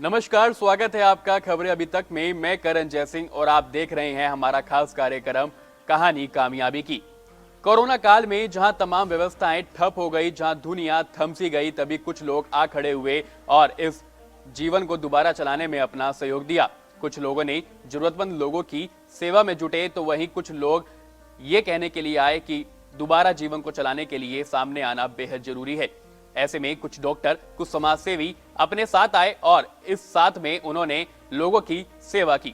नमस्कार, स्वागत है आपका खबरें अभी तक में। मैं करण जयसिंह और आप देख रहे हैं हमारा खास कार्यक्रम कहानी कामयाबी की। कोरोना काल में जहां तमाम व्यवस्थाएं ठप हो गई, जहां दुनिया थम सी गई, तभी कुछ लोग आ खड़े हुए और इस जीवन को दोबारा चलाने में अपना सहयोग दिया। कुछ लोगों ने जरूरतमंद लोगों की सेवा में जुटे, तो वहीं कुछ लोग ये कहने के लिए आए कि दोबारा जीवन को चलाने के लिए सामने आना बेहद जरूरी है। ऐसे में कुछ डॉक्टर, कुछ समाजसेवी अपने साथ आए और इस साथ में उन्होंने लोगों की सेवा की।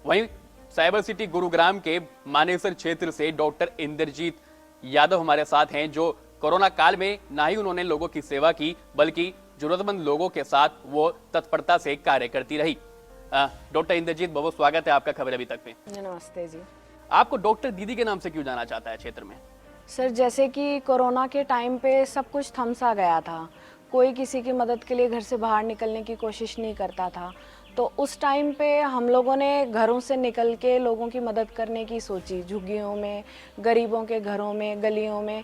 वहीं साइबर सिटी गुरुग्राम के मानेसर क्षेत्र से डॉक्टर इंद्रजीत यादव हमारे साथ हैं, जो कोरोना काल में ना ही उन्होंने लोगों की सेवा की, बल्कि जरूरतमंद लोगों के साथ वो तत्परता से कार्य करती रही। डॉक्टर इंद्रजीत, बहुत स्वागत है आपका खबर अभी तक में। नमस्ते जी। आपको डॉक्टर दीदी के नाम से क्यों जाना चाहता है क्षेत्र में? सर, जैसे कि कोरोना के टाइम पे सब कुछ थम सा गया था, कोई किसी की मदद के लिए घर से बाहर निकलने की कोशिश नहीं करता था। तो उस टाइम पे हम लोगों ने घरों से निकल के लोगों की मदद करने की सोची, झुग्गियों में, गरीबों के घरों में, गलियों में।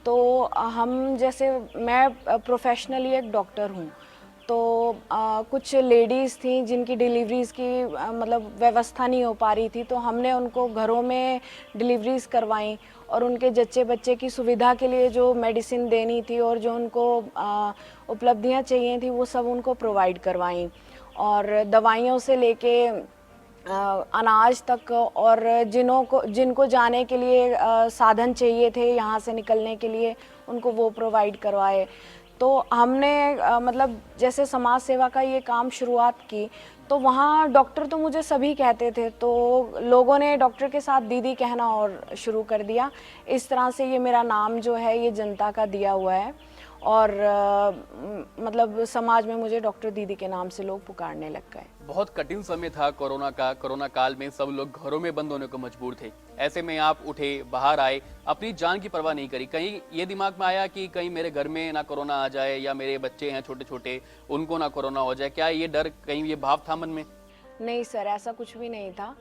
तो हम जैसे मैं प्रोफेशनली एक डॉक्टर हूँ, तो कुछ लेडीज़ थी जिनकी डिलीवरीज़ की मतलब व्यवस्था नहीं हो पा रही थी, तो हमने उनको घरों में डिलीवरीज़ करवाई और उनके जच्चे बच्चे की सुविधा के लिए जो मेडिसिन देनी थी और जो उनको उपलब्धियां चाहिए थी वो सब उनको प्रोवाइड करवाई। और दवाइयों से लेके अनाज तक, और जिनको जाने के लिए साधन चाहिए थे यहाँ से निकलने के लिए, उनको वो प्रोवाइड करवाए। तो हमने मतलब जैसे समाज सेवा का ये काम शुरुआत की, तो वहाँ डॉक्टर तो मुझे सभी कहते थे, तो लोगों ने डॉक्टर के साथ दीदी कहना और शुरू कर दिया। इस तरह से ये मेरा नाम जो है ये जनता का दिया हुआ है और मतलब समाज में मुझे डॉक्टर दीदी के नाम से लोग पुकारने लग गए। बहुत कठिन समय था कोरोना का। कोरोना काल में सब लोग घरों में बंद होने को मजबूर थे। ऐसे में आप उठे, बाहर आए, अपनी जान की परवाह नहीं करी। कहीं ये दिमाग में आया कि कहीं मेरे घर में ना कोरोना आ जाए, या मेरे बच्चे हैं छोटे छोटे, उनको ना कोरोना हो जाए? क्या ये डर, कहीं ये भाव था मन में? नहीं सर, ऐसा कुछ भी नहीं था,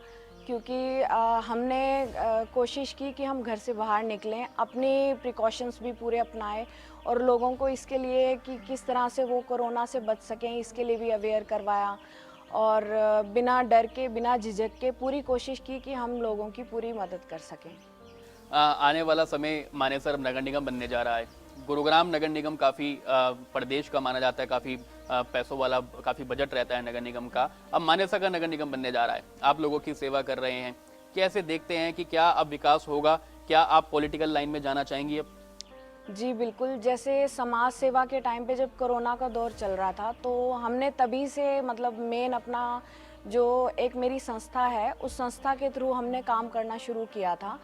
क्योंकि हमने कोशिश की कि हम घर से बाहर निकलें, अपनी प्रिकॉशंस भी पूरे अपनाए और लोगों को इसके लिए कि किस तरह से वो कोरोना से बच सकें, इसके लिए भी अवेयर करवाया। और बिना डर के, बिना झिझक के पूरी कोशिश की कि हम लोगों की पूरी मदद कर सकें। आने वाला समय मानेसर नगर निगम बनने जा रहा है। गुरुग्राम नगर निगम काफ़ी प्रदेश का माना जाता है, काफ़ी पैसों वाला, काफ़ी बजट रहता है नगर निगम का। अब मानेसर का नगर निगम बनने जा रहा है, आप लोगों की सेवा कर रहे हैं, कैसे देखते हैं कि क्या अब विकास होगा? क्या आप पॉलिटिकल लाइन में जाना चाहेंगी अब? जी बिल्कुल, जैसे समाज सेवा के टाइम पे जब कोरोना का दौर चल रहा था, तो हमने तभी से मतलब मेन अपना जो एक मेरी संस्था है, उस संस्था के थ्रू हमने काम करना शुरू किया था।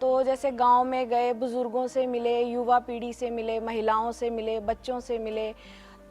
तो जैसे गांव में गए, बुज़ुर्गों से मिले, युवा पीढ़ी से मिले, महिलाओं से मिले, बच्चों से मिले,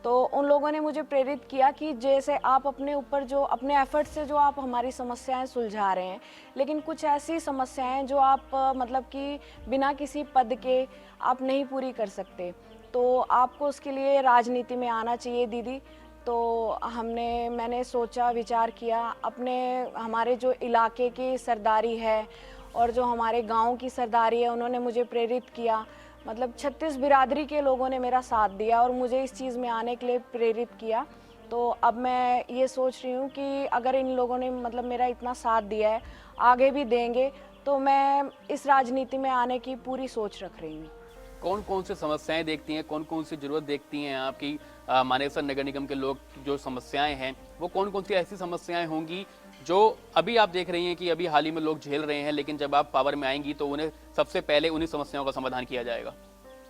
तो उन लोगों ने मुझे प्रेरित किया कि जैसे आप अपने ऊपर जो अपने एफर्ट से जो आप हमारी समस्याएं सुलझा रहे हैं, लेकिन कुछ ऐसी समस्याएं जो आप मतलब कि बिना किसी पद के आप नहीं पूरी कर सकते, तो आपको उसके लिए राजनीति में आना चाहिए दीदी। तो मैंने सोचा, विचार किया, अपने हमारे जो इलाके की सरदारी है और जो हमारे गांव की सरदारी है, उन्होंने मुझे प्रेरित किया। मतलब 36 बिरादरी के लोगों ने मेरा साथ दिया और मुझे इस चीज़ में आने के लिए प्रेरित किया। तो अब मैं ये सोच रही हूँ कि अगर इन लोगों ने मतलब मेरा इतना साथ दिया है, आगे भी देंगे, तो मैं इस राजनीति में आने की पूरी सोच रख रही हूँ। कौन कौन सी समस्याएं देखती हैं, कौन कौन सी जरूरत देखती हैं आपकी? मानेसर नगर निगम के लोग जो समस्याएं हैं, वो कौन कौन सी ऐसी समस्याएं होंगी जो अभी आप देख रही हैं कि अभी हाल ही में लोग झेल रहे हैं, लेकिन जब आप पावर में आएंगी तो उन्हें सबसे पहले उन्हीं समस्याओं का समाधान किया जाएगा?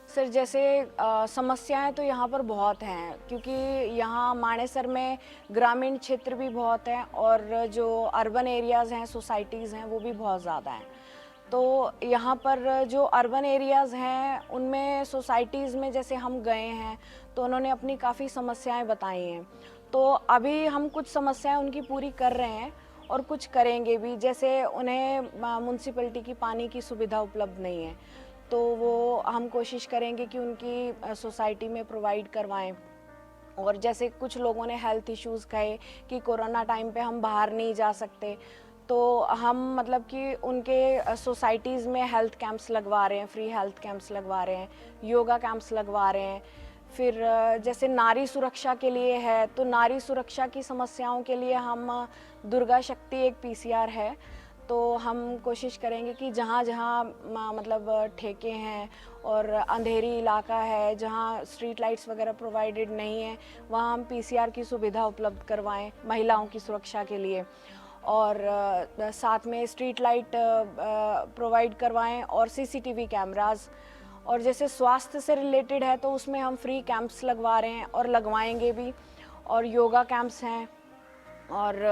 सर, जैसे समस्याएं तो यहाँ पर बहुत हैं, क्योंकि यहाँ मानेसर में ग्रामीण क्षेत्र भी बहुत हैं और जो अर्बन एरियाज़ हैं, सोसाइटीज़ हैं, वो भी बहुत ज़्यादा हैं। तो यहाँ पर जो अर्बन एरियाज़ हैं, उनमें सोसाइटीज़ में जैसे हम गए हैं, तो उन्होंने अपनी काफ़ी समस्याएं बताई हैं। तो अभी हम कुछ समस्याएं उनकी पूरी कर रहे हैं और कुछ करेंगे भी। जैसे उन्हें म्यूनसिपैलिटी की पानी की सुविधा उपलब्ध नहीं है, तो वो हम कोशिश करेंगे कि उनकी सोसाइटी में प्रोवाइड करवाएं। और जैसे कुछ लोगों ने हेल्थ इश्यूज़ कहे कि कोरोना टाइम पे हम बाहर नहीं जा सकते, तो हम मतलब कि उनके सोसाइटीज़ में हेल्थ कैंप्स लगवा रहे हैं, फ्री हेल्थ कैंप्स लगवा रहे हैं, योगा कैंप्स लगवा रहे हैं। फिर जैसे नारी सुरक्षा के लिए है, तो नारी सुरक्षा की समस्याओं के लिए हम दुर्गा शक्ति एक पीसीआर है, तो हम कोशिश करेंगे कि जहाँ जहाँ मतलब ठेके हैं और अंधेरी इलाका है, जहाँ स्ट्रीट लाइट्स वगैरह प्रोवाइडेड नहीं है, वहाँ हम पीसीआर की सुविधा उपलब्ध करवाएं महिलाओं की सुरक्षा के लिए। और साथ में स्ट्रीट लाइट प्रोवाइड करवाएं और सीसीटीवी कैमरास। और जैसे स्वास्थ्य से रिलेटेड है तो उसमें हम फ्री कैंप्स लगवा रहे हैं और लगवाएंगे भी, और योगा कैंप्स हैं। और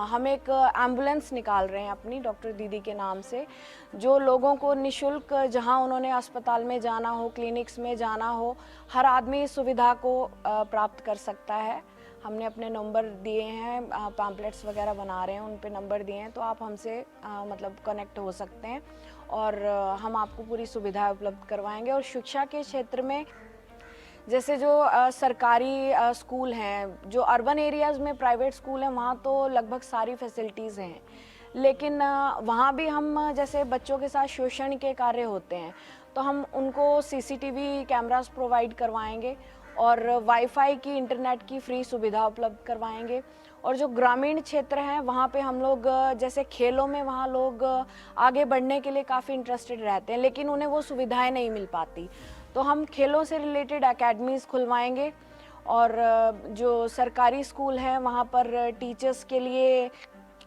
हम एक एम्बुलेंस निकाल रहे हैं अपनी डॉक्टर दीदी के नाम से, जो लोगों को निशुल्क जहां उन्होंने अस्पताल में जाना हो, क्लिनिक्स में जाना हो, हर आदमी इस सुविधा को प्राप्त कर सकता है। हमने अपने नंबर दिए हैं, पैम्पलेट्स वगैरह बना रहे हैं, उन पे नंबर दिए हैं, तो आप हमसे मतलब कनेक्ट हो सकते हैं और हम आपको पूरी सुविधा उपलब्ध करवाएंगे। और शिक्षा के क्षेत्र में जैसे जो सरकारी स्कूल हैं, जो अर्बन एरियाज़ में प्राइवेट स्कूल हैं, वहाँ तो लगभग सारी फैसिलिटीज़ हैं, लेकिन वहाँ भी हम जैसे बच्चों के साथ शोषण के कार्य होते हैं, तो हम उनको सीसीटीवी कैमरास प्रोवाइड करवाएंगे और वाईफाई की, इंटरनेट की फ्री सुविधा उपलब्ध करवाएंगे। और जो ग्रामीण क्षेत्र हैं वहाँ पे हम लोग जैसे खेलों में वहाँ लोग आगे बढ़ने के लिए काफ़ी इंटरेस्टेड रहते हैं, लेकिन उन्हें वो सुविधाएं नहीं मिल पाती, तो हम खेलों से रिलेटेड एकेडमीज़ खुलवाएंगे। और जो सरकारी स्कूल हैं वहाँ पर टीचर्स के लिए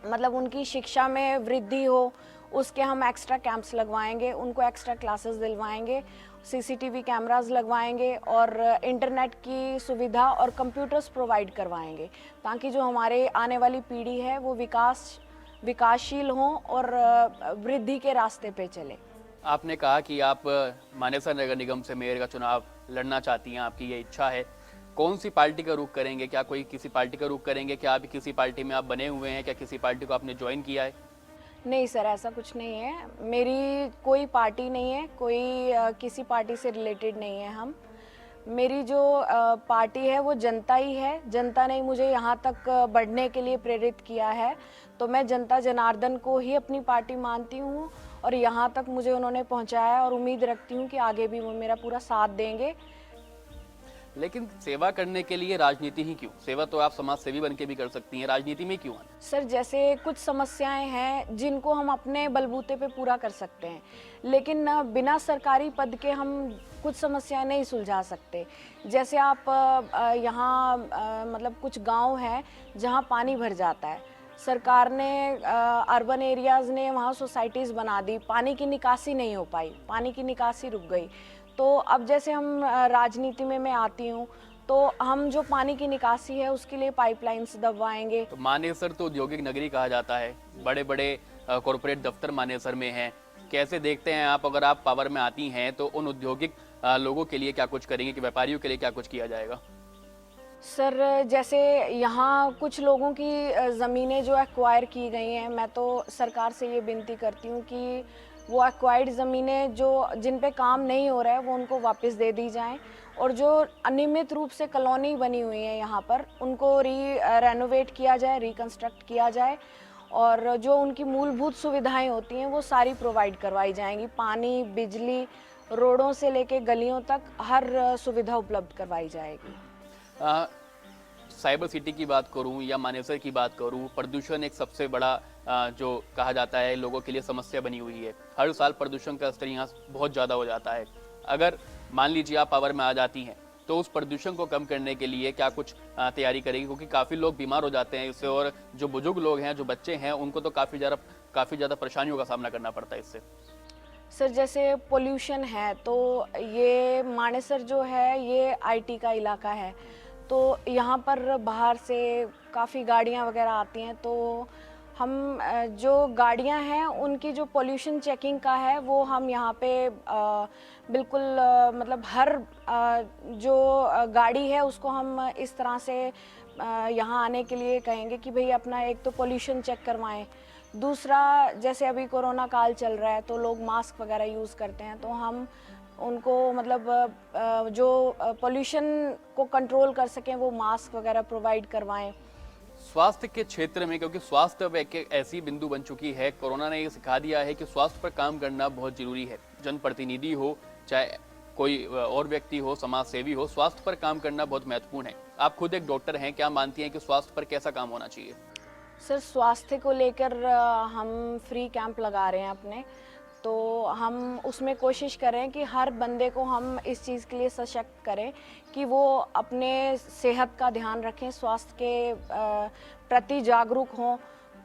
मतलब उनकी शिक्षा में वृद्धि हो, उसके हम एक्स्ट्रा कैंप्स लगवाएंगे, उनको एक्स्ट्रा क्लासेस दिलवाएंगे, सीसीटीवी कैमरास लगवाएंगे और इंटरनेट की सुविधा और कंप्यूटर्स प्रोवाइड करवाएंगे, ताकि जो हमारे आने वाली पीढ़ी है वो विकासशील हों और वृद्धि के रास्ते पे चले। आपने कहा कि आप मानेसर नगर निगम से मेयर का चुनाव लड़ना चाहती हैं, आपकी ये इच्छा है। कौन सी पार्टी का रुख करेंगे? क्या कोई किसी पार्टी का रुख करेंगे? क्या आप किसी पार्टी में आप बने हुए हैं? क्या किसी पार्टी को आपने ज्वाइन किया है? नहीं सर, ऐसा कुछ नहीं है, मेरी कोई पार्टी नहीं है, कोई किसी पार्टी से रिलेटेड नहीं है हम। मेरी जो पार्टी है वो जनता ही है, जनता ने मुझे यहाँ तक बढ़ने के लिए प्रेरित किया है, तो मैं जनता जनार्दन को ही अपनी पार्टी मानती हूँ और यहाँ तक मुझे उन्होंने पहुँचाया और उम्मीद रखती हूँ कि आगे भी वो मेरा पूरा साथ देंगे। लेकिन सेवा करने के लिए राजनीति ही क्यों? सेवा तो आप समाज सेवी बन के भी कर सकती हैं, राजनीति में क्यों आना? सर, जैसे कुछ समस्याएं हैं जिनको हम अपने बलबूते पे पूरा कर सकते हैं, लेकिन बिना सरकारी पद के हम कुछ समस्याएं नहीं सुलझा सकते। जैसे आप यहाँ मतलब कुछ गांव हैं जहाँ पानी भर जाता है, सरकार ने अर्बन एरियाज़ ने वहाँ सोसाइटीज़ बना दी, पानी की निकासी नहीं हो पाई, पानी की निकासी रुक गई। तो अब जैसे हम राजनीति में मैं आती हूँ, तो हम जो पानी की निकासी है उसके लिए पाइपलाइंस दबवाएंगे। तो मानेसर तो औद्योगिक नगरी कहा जाता है, बड़े बड़े कॉरपोरेट दफ्तर मानेसर में हैं। कैसे देखते हैं आप, अगर आप पावर में आती हैं तो उन औद्योगिक लोगों के लिए क्या कुछ करेंगे, कि व्यापारियों के लिए क्या कुछ किया जाएगा? सर, जैसे यहाँ कुछ लोगों की ज़मीनें जो एक्वायर की गई हैं, मैं तो सरकार से ये विनती करती हूँ कि वो एक्वायर्ड ज़मीनें जो जिन पे काम नहीं हो रहा है वो उनको वापस दे दी जाएं, और जो अनियमित रूप से कॉलोनी बनी हुई है यहाँ पर उनको रेनोवेट किया जाए, रिकंस्ट्रक्ट किया जाए, और जो उनकी मूलभूत सुविधाएं होती हैं वो सारी प्रोवाइड करवाई जाएंगी। पानी, बिजली, रोडों से लेके गलियों तक हर सुविधा उपलब्ध करवाई जाएगी। साइबर सिटी की बात करूं या मानेसर की बात करूं, प्रदूषण एक सबसे बड़ा जो कहा जाता है लोगों के लिए समस्या बनी हुई है। हर साल प्रदूषण का स्तर यहाँ बहुत ज़्यादा हो जाता है। अगर मान लीजिए आप पावर में आ जाती हैं तो उस प्रदूषण को कम करने के लिए क्या कुछ तैयारी करेंगी? क्योंकि काफ़ी लोग बीमार हो जाते हैं इससे, और जो बुजुर्ग लोग हैं, जो बच्चे हैं, उनको तो काफ़ी ज़्यादा परेशानियों का सामना करना पड़ता है इससे। सर, जैसे पोल्यूशन है तो ये मानेसर जो है ये आईटी का इलाका है, तो यहाँ पर बाहर से काफ़ी गाड़ियाँ वगैरह आती हैं, तो हम जो गाड़ियाँ हैं उनकी जो पोल्यूशन चेकिंग का है वो हम यहाँ पे बिल्कुल मतलब हर जो गाड़ी है उसको हम इस तरह से यहाँ आने के लिए कहेंगे कि भाई अपना एक तो पोल्यूशन चेक करवाएं, दूसरा जैसे अभी कोरोना काल चल रहा है तो लोग मास्क वगैरह यूज़ करते हैं, तो हम उनको मतलब जो पोल्यूशन को कंट्रोल कर सकें वो मास्क वगैरह प्रोवाइड करवाएं। स्वास्थ्य के क्षेत्र में, क्योंकि स्वास्थ्य अब एक ऐसी बिंदु बन चुकी है, कोरोना ने ये सिखा दिया है कि स्वास्थ्य पर काम करना बहुत जरूरी है। जनप्रतिनिधि हो, चाहे कोई और व्यक्ति हो, समाज सेवी हो, स्वास्थ्य पर काम करना बहुत महत्वपूर्ण है। आप खुद एक डॉक्टर हैं, क्या मानती हैं कि स्वास्थ्य पर कैसा काम होना चाहिए? सर स्वास्थ्य को लेकर हम फ्री कैंप लगा रहे हैं अपने, तो हम उसमें कोशिश करें कि हर बंदे को हम इस चीज़ के लिए सशक्त करें कि वो अपने सेहत का ध्यान रखें, स्वास्थ्य के प्रति जागरूक हों।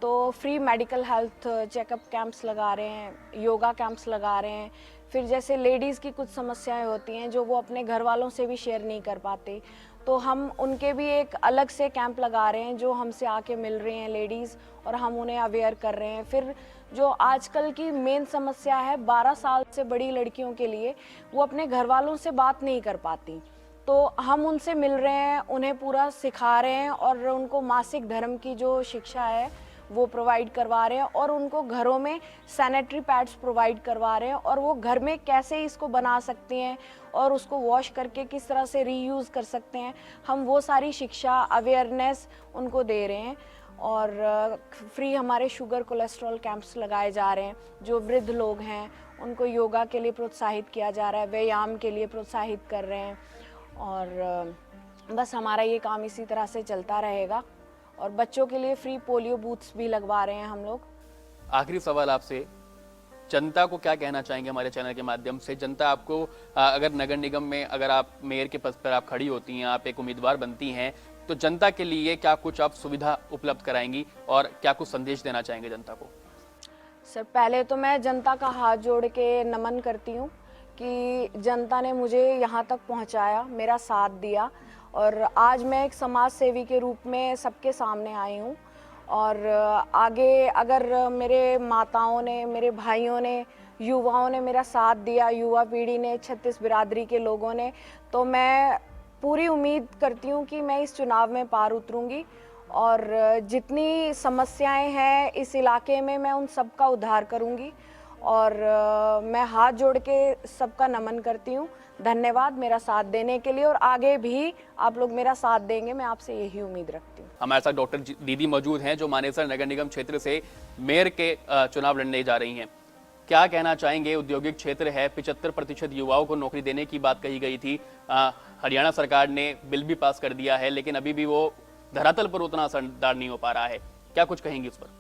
तो free medical health checkup camps लगा रहे हैं, योगा कैंप्स लगा रहे हैं। फिर जैसे लेडीज़ की कुछ समस्याएं होती हैं जो वो अपने घर वालों से भी शेयर नहीं कर पाती, तो हम उनके भी एक अलग से कैंप लगा रहे हैं जो हमसे आके मिल रही हैं लेडीज़, और हम उन्हें अवेयर कर रहे हैं। फिर जो आजकल की मेन समस्या है 12 साल से बड़ी लड़कियों के लिए, वो अपने घर वालों से बात नहीं कर पाती, तो हम उनसे मिल रहे हैं, उन्हें पूरा सिखा रहे हैं और उनको मासिक धर्म की जो शिक्षा है वो प्रोवाइड करवा रहे हैं, और उनको घरों में सैनिटरी पैड्स प्रोवाइड करवा रहे हैं, और वो घर में कैसे इसको बना सकती हैं और उसको वॉश करके किस तरह से रीयूज़ कर सकते हैं, हम वो सारी शिक्षा अवेयरनेस उनको दे रहे हैं। और फ्री हमारे शुगर कोलेस्ट्रॉल कैंप्स लगाए जा रहे हैं। जो वृद्ध लोग हैं उनको योगा के लिए प्रोत्साहित किया जा रहा है, व्यायाम के लिए प्रोत्साहित कर रहे हैं, और बस हमारा ये काम इसी तरह से चलता रहेगा। और बच्चों के लिए फ्री पोलियो बूथ्स भी लगवा रहे हैं हम लोग। आखिरी सवाल आपसे, जनता को क्या कहना चाहेंगे हमारे चैनल के माध्यम से? जनता आपको अगर नगर निगम में अगर आप मेयर के पद पर आप खड़ी होती हैं, आप एक उम्मीदवार बनती हैं, तो जनता के लिए क्या कुछ आप सुविधा उपलब्ध कराएंगी और क्या कुछ संदेश देना चाहेंगे जनता को? सर पहले तो मैं जनता का हाथ जोड़ के नमन करती हूँ कि जनता ने मुझे यहाँ तक पहुँचाया, मेरा साथ दिया, और आज मैं एक समाज सेवी के रूप में सबके सामने आई हूँ। और आगे अगर मेरे माताओं ने, मेरे भाइयों ने, युवाओं ने मेरा साथ दिया, युवा पीढ़ी ने, 36 बिरादरी के लोगों ने, तो मैं पूरी उम्मीद करती हूँ कि मैं इस चुनाव में पार उतरूँगी, और जितनी समस्याएं हैं इस इलाके में मैं उन सब का उद्धार करूँगी। और मैं हाथ जोड़ के सबका नमन करती हूँ। धन्यवाद मेरा साथ देने के लिए, और आगे भी आप लोग मेरा साथ देंगे, मैं आपसे यही उम्मीद रखती हूँ। हमारे साथ डॉक्टर दीदी मौजूद हैं जो मानेसर नगर निगम क्षेत्र से मेयर के चुनाव लड़ने जा रही हैं। क्या कहना चाहेंगे? औद्योगिक क्षेत्र है, 75% युवाओं को नौकरी देने की बात कही गई थी। हरियाणा सरकार ने बिल भी पास कर दिया है, लेकिन अभी भी वो धरातल पर उतना असरदार नहीं हो पा रहा है। क्या कुछ कहेंगे इस पर?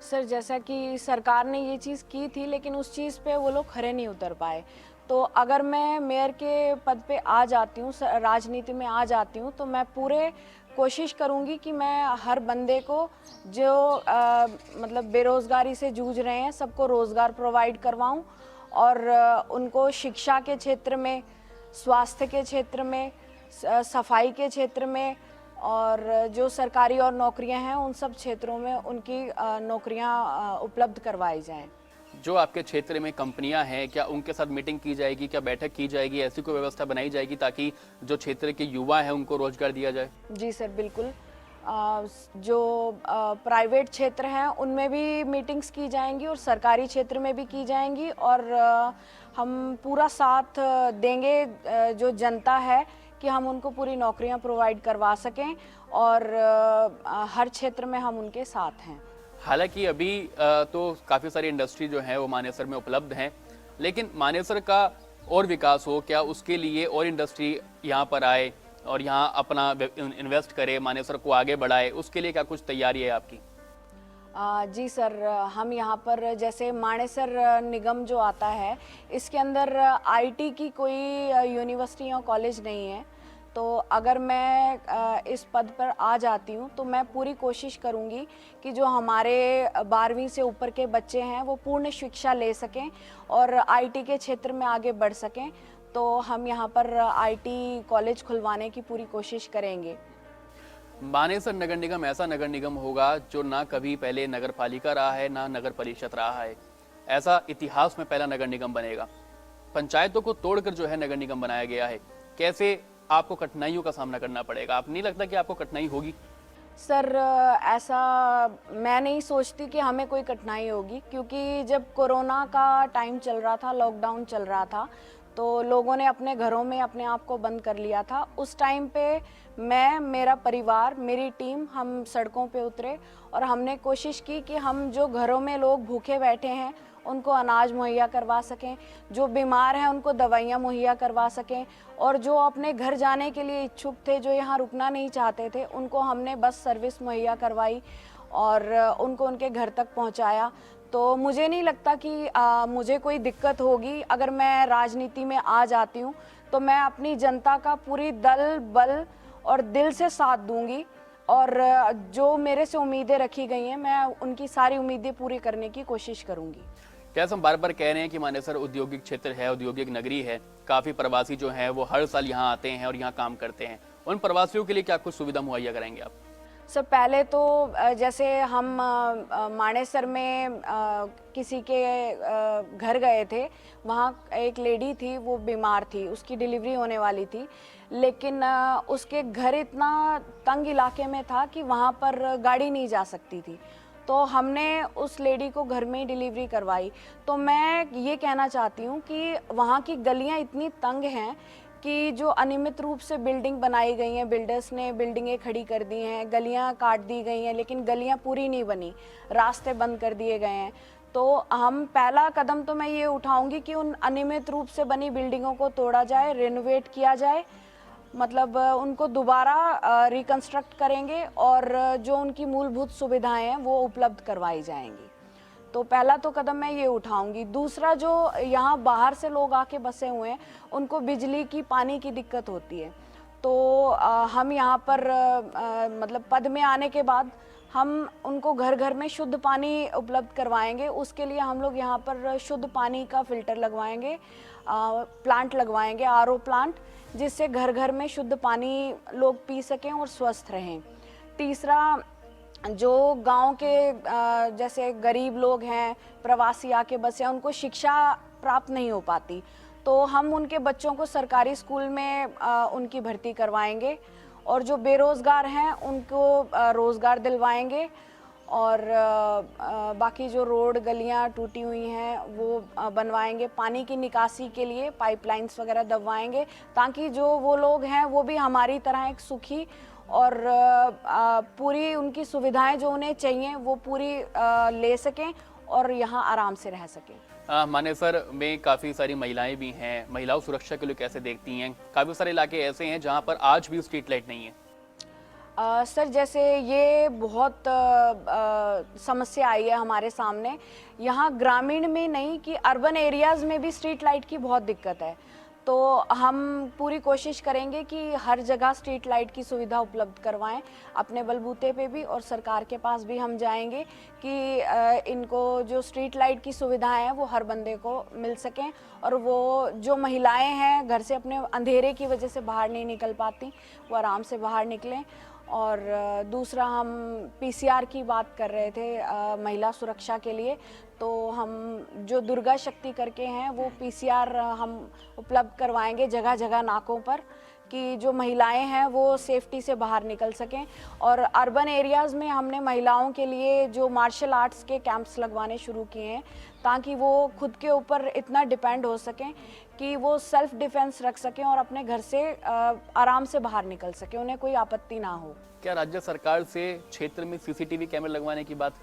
सर जैसा कि सरकार ने ये चीज़ की थी, लेकिन उस चीज़ पे वो लोग खरे नहीं उतर पाए। तो अगर मैं मेयर के पद पे आ जाती हूँ, राजनीति में आ जाती हूँ, तो मैं पूरे कोशिश करूँगी कि मैं हर बंदे को जो मतलब बेरोज़गारी से जूझ रहे हैं सबको रोज़गार प्रोवाइड करवाऊँ, और उनको शिक्षा के क्षेत्र में, स्वास्थ्य के क्षेत्र में, सफाई के क्षेत्र में, और जो सरकारी और नौकरियां हैं उन सब क्षेत्रों में उनकी नौकरियां उपलब्ध करवाई जाएं। जो आपके क्षेत्र में कंपनियां हैं, क्या उनके साथ मीटिंग की जाएगी, क्या बैठक की जाएगी, ऐसी कोई व्यवस्था बनाई जाएगी ताकि जो क्षेत्र के युवा हैं उनको रोजगार दिया जाए? जी सर बिल्कुल। जो प्राइवेट क्षेत्र हैं उनमें भी मीटिंग्स की जाएंगी और सरकारी क्षेत्र में भी की जाएंगी, और हम पूरा साथ देंगे जो जनता है कि हम उनको पूरी नौकरियां प्रोवाइड करवा सकें, और हर क्षेत्र में हम उनके साथ हैं। हालांकि अभी तो काफ़ी सारी इंडस्ट्री जो है वो मानेसर में उपलब्ध हैं, लेकिन मानेसर का और विकास हो, क्या उसके लिए और इंडस्ट्री यहाँ पर आए और यहाँ अपना इन्वेस्ट करे, मानेसर को आगे बढ़ाए, उसके लिए क्या कुछ तैयारी है आपकी? जी सर, हम यहाँ पर जैसे मानेसर निगम जो आता है, इसके अंदर आईटी की कोई यूनिवर्सिटी या कॉलेज नहीं है। तो अगर मैं इस पद पर आ जाती हूँ तो मैं पूरी कोशिश करूँगी कि जो हमारे 12वीं से ऊपर के बच्चे हैं वो पूर्ण शिक्षा ले सकें और आईटी के क्षेत्र में आगे बढ़ सकें। तो हम यहाँ पर आईटी कॉलेज खुलवाने की पूरी कोशिश करेंगे। मानेसर नगर निगम ऐसा नगर निगम होगा जो ना कभी पहले नगर पालिका रहा है, ना नगर परिषद रहा है। ऐसा इतिहास में पहला नगर निगम बनेगा। पंचायतों को तोड़कर जो है नगर निगम बनाया गया है। कैसे आपको कठिनाइयों का सामना करना पड़ेगा? आप नहीं लगता कि आपको कठिनाई होगी? सर ऐसा मैं नहीं सोचती कि हमें कोई कठिनाई होगी, क्योंकि जब कोरोना का टाइम चल रहा था, लॉकडाउन चल रहा था, तो लोगों ने अपने घरों में अपने आप को बंद कर लिया था। उस टाइम पे मैं, मेरा परिवार, मेरी टीम, हम सड़कों पे उतरे और हमने कोशिश की कि हम जो घरों में लोग भूखे बैठे हैं उनको अनाज मुहैया करवा सकें, जो बीमार हैं उनको दवाइयाँ मुहैया करवा सकें, और जो अपने घर जाने के लिए इच्छुक थे, जो यहाँ रुकना नहीं चाहते थे, उनको हमने बस सर्विस मुहैया करवाई और उनको उनके घर तक पहुँचाया। तो मुझे नहीं लगता कि मुझे कोई दिक्कत होगी। अगर मैं राजनीति में आ जाती हूँ तो मैं अपनी जनता का पूरी दल बल और दिल से साथ दूंगी, और जो मेरे से उम्मीदें रखी गई हैं मैं उनकी सारी उम्मीदें पूरी करने की कोशिश करूंगी। जैसे हम बार बार कह रहे हैं कि मानेसर औद्योगिक क्षेत्र है, औद्योगिक नगरी है, काफ़ी प्रवासी जो हैं वो हर साल यहाँ आते हैं और यहाँ काम करते हैं। उन प्रवासियों के लिए क्या कुछ सुविधा मुहैया कराएंगे आप? सर पहले तो जैसे हम मानेसर में किसी के घर गए थे, वहाँ एक लेडी थी, वो बीमार थी, उसकी डिलीवरी होने वाली थी, लेकिन उसके घर इतना तंग इलाके में था कि वहाँ पर गाड़ी नहीं जा सकती थी, तो हमने उस लेडी को घर में ही डिलीवरी करवाई। तो मैं ये कहना चाहती हूँ कि वहाँ की गलियाँ इतनी तंग हैं कि जो अनियमित रूप से बिल्डिंग बनाई गई हैं, बिल्डर्स ने बिल्डिंगें खड़ी कर दी हैं, गलियां काट दी गई हैं, लेकिन गलियां पूरी नहीं बनी, रास्ते बंद कर दिए गए हैं। तो हम पहला कदम तो मैं ये उठाऊंगी कि उन अनियमित रूप से बनी बिल्डिंगों को तोड़ा जाए, रेनोवेट किया जाए, मतलब उनको दोबारा रिकंस्ट्रक्ट करेंगे और जो उनकी मूलभूत सुविधाएं हैं वो उपलब्ध करवाई जाएंगी। तो पहला तो कदम मैं ये उठाऊंगी। दूसरा, जो यहाँ बाहर से लोग आके बसे हुए हैं उनको बिजली की, पानी की दिक्कत होती है, तो हम यहाँ पर मतलब पद में आने के बाद हम उनको घर घर में शुद्ध पानी उपलब्ध करवाएंगे। उसके लिए हम लोग यहाँ पर शुद्ध पानी का फिल्टर लगवाएंगे, प्लांट लगवाएंगे, आरओ प्लांट, जिससे घर घर में शुद्ध पानी लोग पी सकें और स्वस्थ रहें। तीसरा, जो गांव के जैसे गरीब लोग हैं, प्रवासी आके बसे हैं, उनको शिक्षा प्राप्त नहीं हो पाती, तो हम उनके बच्चों को सरकारी स्कूल में उनकी भर्ती करवाएंगे, और जो बेरोज़गार हैं उनको रोज़गार दिलवाएंगे, और बाकी जो रोड गलियां टूटी हुई हैं वो बनवाएंगे। पानी की निकासी के लिए पाइपलाइंस वगैरह दबवाएंगे, ताकि जो वो लोग हैं वो भी हमारी तरह एक सुखी और पूरी उनकी सुविधाएं जो उन्हें चाहिए वो पूरी ले सकें और यहाँ आराम से रह सकें। मानेसर में काफ़ी सारी महिलाएं भी हैं, महिलाओं सुरक्षा के लिए कैसे देखती हैं? काफ़ी सारे इलाके ऐसे हैं जहाँ पर आज भी स्ट्रीट लाइट नहीं है। सर जैसे ये बहुत समस्या आई है हमारे सामने, यहाँ ग्रामीण में नहीं कि अर्बन एरियाज़ में भी स्ट्रीट लाइट की बहुत दिक्कत है। तो हम पूरी कोशिश करेंगे कि हर जगह स्ट्रीट लाइट की सुविधा उपलब्ध करवाएं, अपने बलबूते पे भी, और सरकार के पास भी हम जाएंगे कि इनको जो स्ट्रीट लाइट की सुविधाएं हैं वो हर बंदे को मिल सकें, और वो जो महिलाएं हैं घर से अपने अंधेरे की वजह से बाहर नहीं निकल पाती वो आराम से बाहर निकलें। और दूसरा, हम पीसीआर की बात कर रहे थे महिला सुरक्षा के लिए, तो हम जो दुर्गा शक्ति करके हैं वो पीसीआर हम उपलब्ध करवाएंगे जगह जगह नाकों पर, कि जो महिलाएं हैं वो सेफ्टी से बाहर निकल सकें। और अर्बन एरियाज़ में हमने महिलाओं के लिए जो मार्शल आर्ट्स के कैंप्स लगवाने शुरू किए हैं, ताकि वो खुद के ऊपर इतना डिपेंड हो सकें कि वो सेल्फ डिफेंस रख सकें और अपने घर से आराम से बाहर निकल सकें, उन्हें कोई आपत्ति ना हो। क्या राज्य सरकार से क्षेत्र में सीसीटीवी कैमरे लगवाने की बात?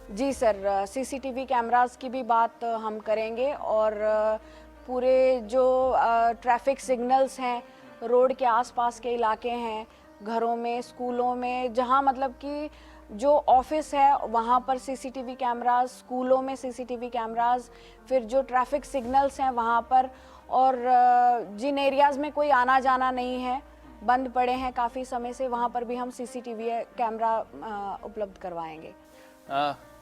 जी सर, सीसीटीवी कैमरास की भी बात हम करेंगे, और पूरे जो ट्रैफिक सिग्नल्स हैं, रोड के आसपास के इलाके हैं, घरों में, स्कूलों में, जहां मतलब कि जो ऑफिस है वहां पर सीसीटीवी कैमरास, स्कूलों में सीसीटीवी कैमरास, फिर जो ट्रैफिक सिग्नल्स हैं वहां पर, और जिन एरियाज़ में कोई आना जाना नहीं है, बंद पड़े हैं काफ़ी समय से, वहां पर भी हम सीसीटीवी कैमरा उपलब्ध करवाएंगे।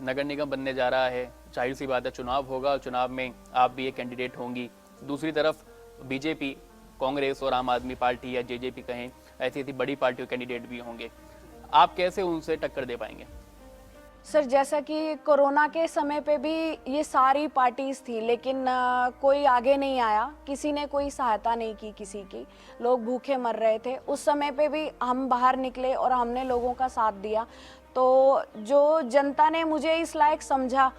नगर निगम बनने जा रहा है, जाहिर सी बात है चुनाव होगा, चुनाव में आप भी एक कैंडिडेट होंगी। दूसरी तरफ बीजेपी, कांग्रेस और आम आदमी पार्टी या जेजेपी कहें, ऐसी ऐसी बड़ी पार्टियों कैंडिडेट भी होंगे, आप कैसे उनसे टक्कर दे पाएंगे? सर जैसा कि कोरोना के समय पे भी ये सारी पार्टीज थी, लेकिन कोई आगे नहीं आया, किसी ने कोई सहायता नहीं की किसी की, लोग भूखे मर रहे थे। उस समय पे भी हम बाहर निकले और हमने लोगों का साथ दिया। तो जो जनता ने मुझे इस लायक समझा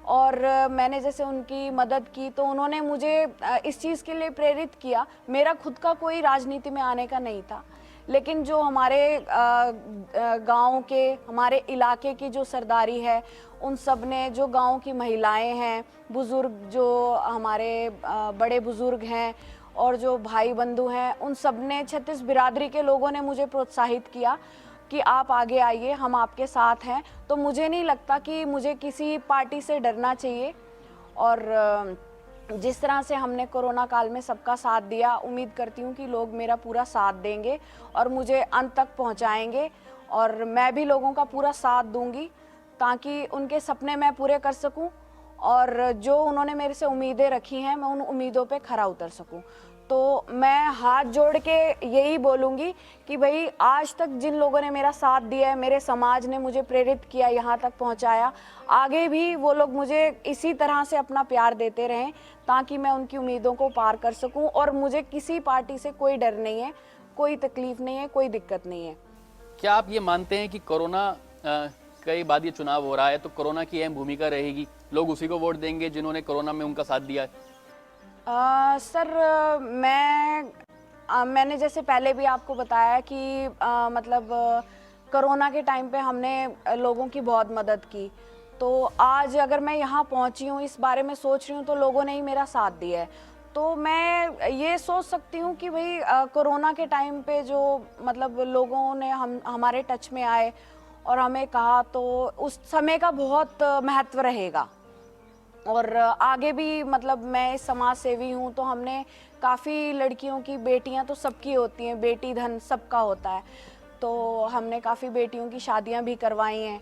और मैंने जैसे उनकी मदद की, तो उन्होंने मुझे इस चीज़ के लिए प्रेरित किया। मेरा खुद का कोई राजनीति में आने का नहीं था, लेकिन जो हमारे गांव के, हमारे इलाके की जो सरदारी है, उन सब ने, जो गांव की महिलाएं हैं, बुजुर्ग, जो हमारे बड़े बुजुर्ग हैं और जो भाई बंधु हैं, उन सब ने, छत्तीस बिरादरी के लोगों ने मुझे प्रोत्साहित किया कि आप आगे आइए, हम आपके साथ हैं। तो मुझे नहीं लगता कि मुझे किसी पार्टी से डरना चाहिए। और जिस तरह से हमने कोरोना काल में सबका साथ दिया, उम्मीद करती हूँ कि लोग मेरा पूरा साथ देंगे और मुझे अंत तक पहुँचाएंगे, और मैं भी लोगों का पूरा साथ दूंगी ताकि उनके सपने मैं पूरे कर सकूं और जो उन्होंने मेरे से उम्मीदें रखी हैं, मैं उन उम्मीदों पे खरा उतर सकूं। तो मैं हाथ जोड़ के यही बोलूँगी कि भाई, आज तक जिन लोगों ने मेरा साथ दिया है, मेरे समाज ने मुझे प्रेरित किया, यहाँ तक पहुँचाया, आगे भी वो लोग मुझे इसी तरह से अपना प्यार देते रहें ताकि मैं उनकी उम्मीदों को पार कर सकूं। और मुझे किसी पार्टी से कोई डर नहीं है, कोई तकलीफ नहीं है, कोई दिक्कत नहीं है। क्या आप ये मानते हैं कि कोरोना के बाद ये चुनाव हो रहा है तो कोरोना की अहम भूमिका रहेगी, लोग उसी को वोट देंगे जिन्होंने कोरोना में उनका साथ दिया है? सर, मैंने जैसे पहले भी आपको बताया कि मतलब कोरोना के टाइम पे हमने लोगों की बहुत मदद की। तो आज अगर मैं यहाँ पहुँची हूँ, इस बारे में सोच रही हूँ, तो लोगों ने ही मेरा साथ दिया है। तो मैं ये सोच सकती हूँ कि भाई, कोरोना के टाइम पे जो मतलब लोगों ने हमारे टच में आए और हमें कहा, तो उस समय का बहुत महत्व रहेगा। और आगे भी मतलब मैं समाज सेवी हूँ, तो हमने काफ़ी लड़कियों की, बेटियाँ तो सबकी होती हैं, बेटी धन सबका होता है, तो हमने काफ़ी बेटियों की शादियाँ भी करवाई हैं।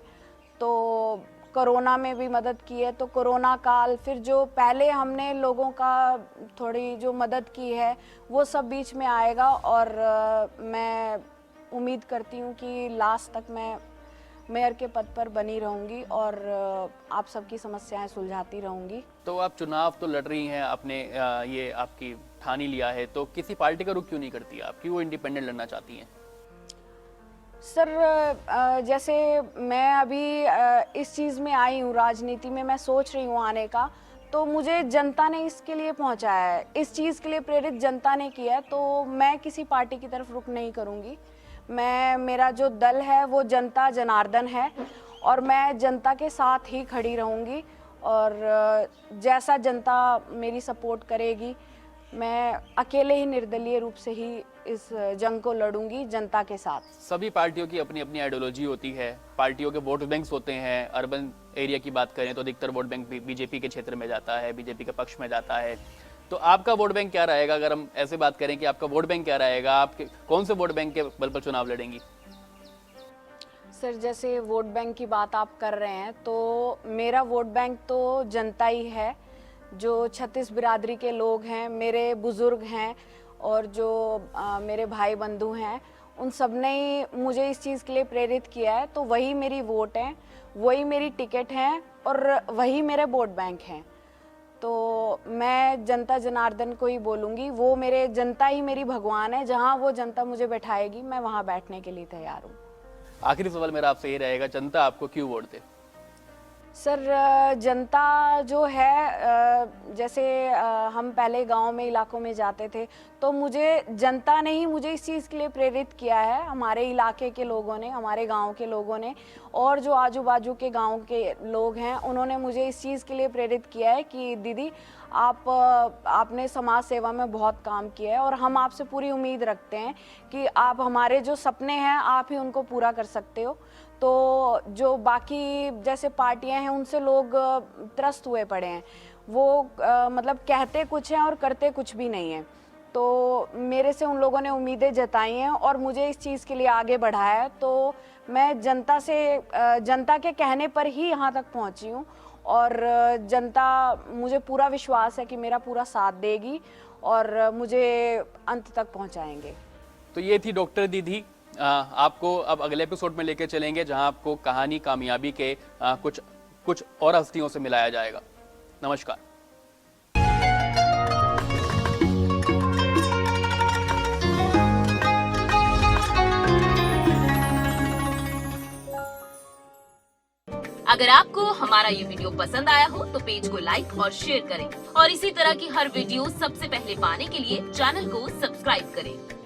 तो कोरोना में भी मदद की है। तो कोरोना काल, फिर जो पहले हमने लोगों का थोड़ी जो मदद की है, वो सब बीच में आएगा। और मैं उम्मीद करती हूँ कि लास्ट तक मैं मेयर के पद पर बनी रहूंगी और आप सबकी समस्याएं सुलझाती रहूंगी। तो आप चुनाव तो लड़ रही हैं, आपने ये आपकी ठानी लिया है, तो किसी पार्टी का रुख क्यों नहीं करती आप? क्यों इंडिपेंडेंट लड़ना चाहती हैं? सर, जैसे मैं अभी इस चीज़ में आई हूँ, राजनीति में मैं सोच रही हूँ आने का, तो मुझे जनता ने इसके लिए पहुँचाया है, इस चीज़ के लिए प्रेरित जनता ने किया है। तो मैं किसी पार्टी की तरफ रुख नहीं करूँगी। मेरा जो दल है वो जनता जनार्दन है और मैं जनता के साथ ही खड़ी रहूँगी। और जैसा जनता मेरी सपोर्ट करेगी, मैं अकेले ही निर्दलीय रूप से ही इस जंग को लड़ूंगी जनता के साथ। सभी पार्टियों की अपनी अपनी आइडियोलॉजी होती है, पार्टियों के वोट बैंक्स होते हैं। अर्बन एरिया की बात करें तो अधिकतर वोट बैंक बीजेपी के क्षेत्र में जाता है, बीजेपी के पक्ष में जाता है। तो आपका वोट बैंक क्या रहेगा? अगर हम ऐसे बात करें कि आपका वोट बैंक क्या रहेगा, आप कौन से वोट बैंक के बल पर चुनाव लड़ेंगी? सर, जैसे वोट बैंक की बात आप कर रहे हैं, तो मेरा वोट बैंक तो जनता ही है। जो छत्तीस बिरादरी के लोग हैं, मेरे बुजुर्ग हैं और जो मेरे भाई बंधु हैं, उन सब ने ही मुझे इस चीज़ के लिए प्रेरित किया है। तो वही मेरी वोट है, वही मेरी टिकट है और वही मेरे वोट बैंक हैं। तो मैं जनता जनार्दन को ही बोलूँगी, वो मेरे जनता ही मेरी भगवान है। जहाँ वो जनता मुझे बैठाएगी, मैं वहाँ बैठने के लिए तैयार हूँ। आखिरी सवाल मेरा आपसे ये रहेगा, जनता आपको क्यों वोट दे? सर, जनता जो है, जैसे हम पहले गांव में, इलाकों में जाते थे, तो मुझे जनता ने ही मुझे इस चीज़ के लिए प्रेरित किया है। हमारे इलाके के लोगों ने, हमारे गांव के लोगों ने और जो आजू बाजू के गांव के लोग हैं, उन्होंने मुझे इस चीज़ के लिए प्रेरित किया है कि दीदी, आपने समाज सेवा में बहुत काम किया है और हम आपसे पूरी उम्मीद रखते हैं कि आप हमारे जो सपने हैं, आप ही उनको पूरा कर सकते हो। तो जो बाकी जैसे पार्टियां हैं, उनसे लोग त्रस्त हुए पड़े हैं, वो मतलब कहते कुछ हैं और करते कुछ भी नहीं है। तो मेरे से उन लोगों ने उम्मीदें जताई हैं और मुझे इस चीज़ के लिए आगे बढ़ाया है। तो मैं जनता के कहने पर ही यहाँ तक पहुँची हूँ और जनता, मुझे पूरा विश्वास है कि मेरा पूरा साथ देगी और मुझे अंत तक पहुँचाएंगे। तो ये थी डॉक्टर दीदी। आपको अब अगले एपिसोड में लेके चलेंगे जहां आपको कहानी कामयाबी के कुछ और हस्तियों से मिलाया जाएगा। नमस्कार। अगर आपको हमारा ये वीडियो पसंद आया हो तो पेज को लाइक और शेयर करें और इसी तरह की हर वीडियो सबसे पहले पाने के लिए चैनल को सब्सक्राइब करें।